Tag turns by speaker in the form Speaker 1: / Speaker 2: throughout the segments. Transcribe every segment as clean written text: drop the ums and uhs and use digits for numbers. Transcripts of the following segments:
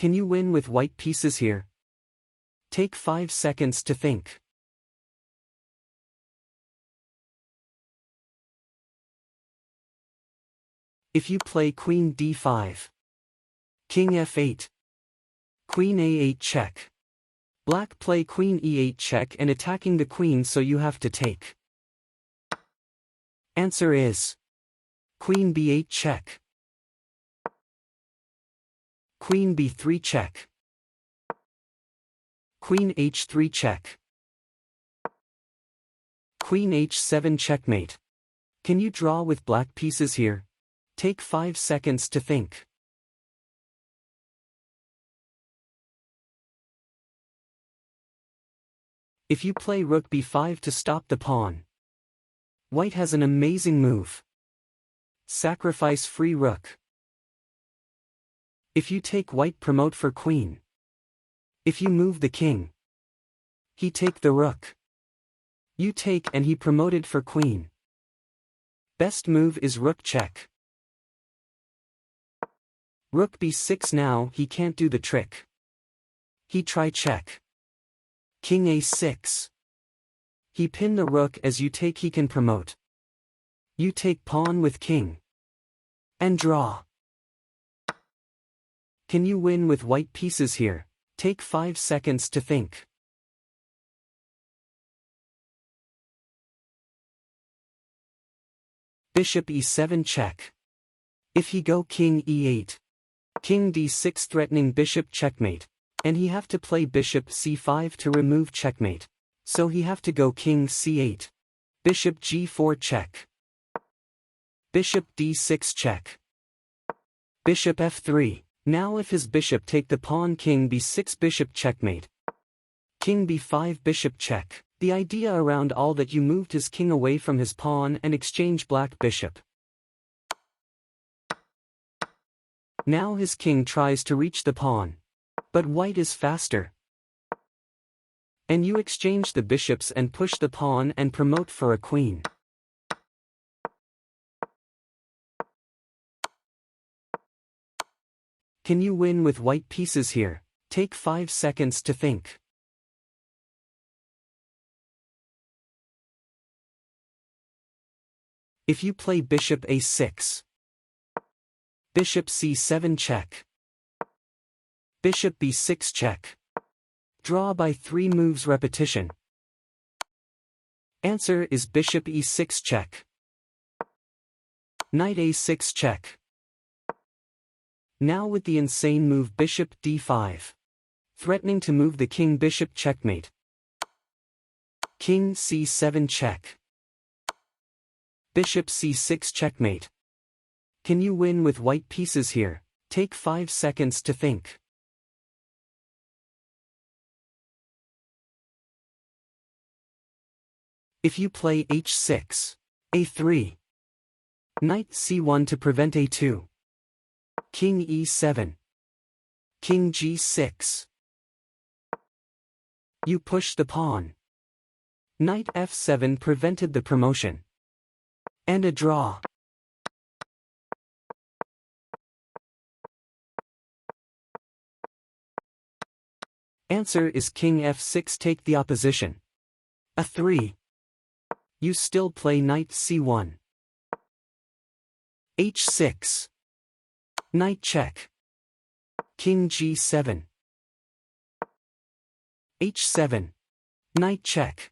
Speaker 1: Can you win with white pieces here? Take 5 seconds to think. If you play Queen d5, King f8, Queen a8 check. Black play Queen e8 check and attacking the queen, so you have to take. Answer is Queen b8 check. Queen b3 check. Queen h3 check. Queen h7 checkmate. Can you draw with black pieces here? Take 5 seconds to think. If you play rook b5 to stop the pawn, white has an amazing move. Sacrifice free rook. If you take white, promote for queen. If you move the king, he take the rook. You take and he promoted for queen. Best move is rook check. Rook b6, now he can't do the trick. He try check. King a6. He pin the rook, as you take he can promote. You take pawn with king. And draw. Can you win with white pieces here? Take 5 seconds to think. Bishop e7 check. If he go king e8. King d6 threatening bishop checkmate. And he have to play bishop c5 to remove checkmate. So he have to go king c8. Bishop g4 check. Bishop d6 check. Bishop f3. Now if his bishop take the pawn, king b6 bishop checkmate. King b5 bishop check. The idea around all that you moved his king away from his pawn and exchange black bishop. Now his king tries to reach the pawn. But white is faster. And you exchange the bishops and push the pawn and promote for a queen. Can you win with white pieces here? Take 5 seconds to think. If you play bishop a6, bishop c7 check. Bishop b6 check. Draw by 3 moves repetition. Answer is bishop e6 check. Knight a6 check. Now with the insane move bishop d5. Threatening to move the king, bishop checkmate. King c7 check. Bishop c6 checkmate. Can you win with white pieces here? Take 5 seconds to think. If you play h6, a3, knight c1 to prevent a2, king e7, king g6, you push the pawn. Knight f7 prevented the promotion. And a draw. Answer is king f6, take the opposition. a3. You still play knight c1. h6. Knight check. King g7. h7. Knight check.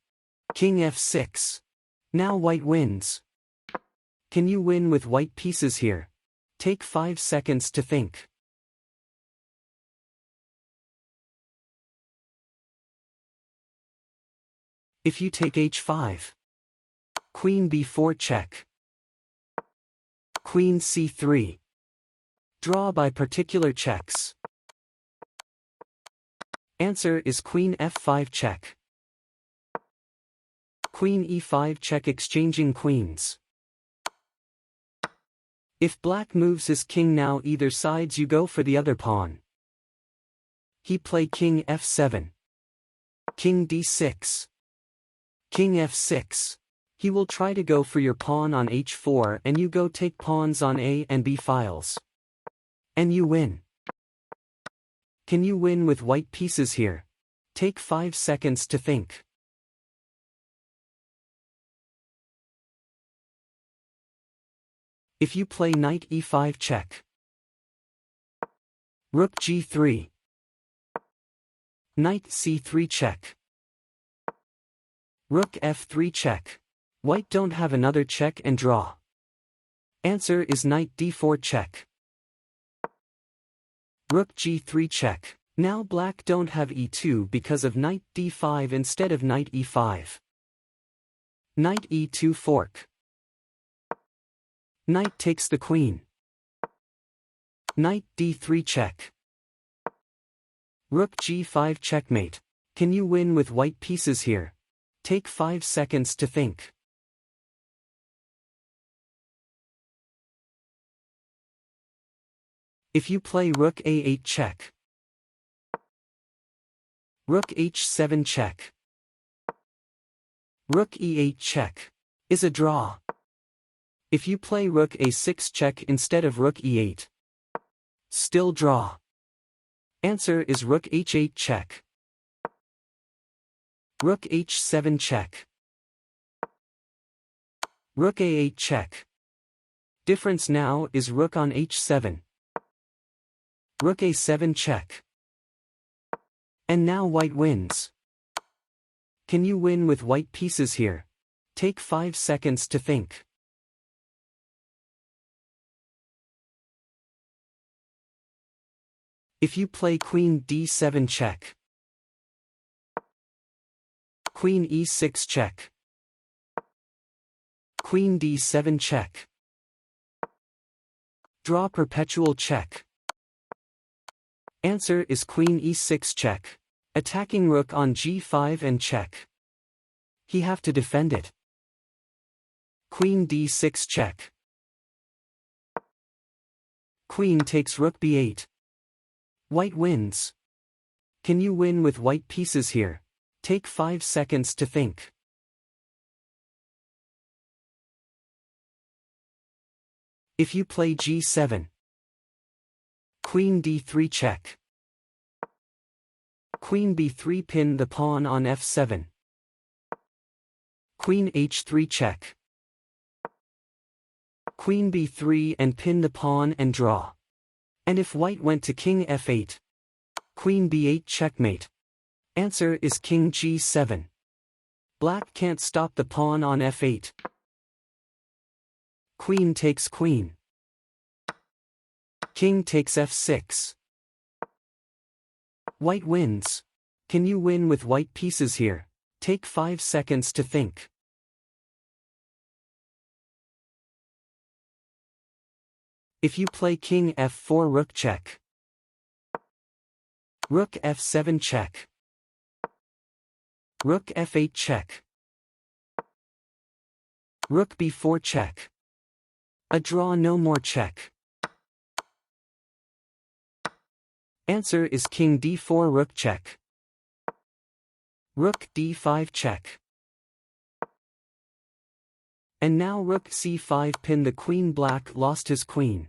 Speaker 1: King f6. Now white wins. Can you win with white pieces here? Take 5 seconds to think. If you take h5, queen b4 check, queen c3, draw by particular checks. Answer is queen f5 check. Queen e5 check, exchanging queens. If black moves his king now either sides, you go for the other pawn. He play king f7. King d6. King f6. He will try to go for your pawn on h4 and you go take pawns on a and b files. And you win. Can you win with white pieces here? Take 5 seconds to think. If you play knight e5 check. Rook g3. Knight c3 check. Rook f3 check. White don't have another check and draw. Answer is knight d4 check. Rook g3 check. Now black don't have e2 because of knight d5 instead of knight e5. Knight e2 fork. Knight takes the queen. Knight d3 check. Rook g5 checkmate. Can you win with white pieces here? Take 5 seconds to think. If you play rook a8 check. Rook h7 check. Rook e8 check. Is a draw. If you play rook a6 check instead of rook e8. Still draw. Answer is rook h8 check. Rook h7 check. Rook a8 check. Difference now is rook on h7. Rook a7 check. And now white wins. Can you win with white pieces here? Take 5 seconds to think. If you play queen d7 check. Queen e6 check. Queen d7 check. Draw perpetual check. Answer is queen e6 check. Attacking rook on g5 and check. He have to defend it. Queen d6 check. Queen takes rook b8. White wins. Can you win with white pieces here? Take 5 seconds to think. If you play g7. Queen d3 check. Queen b3 pin the pawn on f7. Queen h3 check. Queen b3 and pin the pawn and draw. And if white went to king f8. Queen b8 checkmate. Answer is king g7. Black can't stop the pawn on f8. Queen takes queen. King takes f6. White wins. Can you win with white pieces here? Take 5 seconds to think. If you play king f4 rook check. Rook f7 check. Rook f8 check. Rook b4 check. A draw, no more check. Answer is king d4 rook check. Rook d5 check. And now rook c5 pin the queen. Black lost his queen.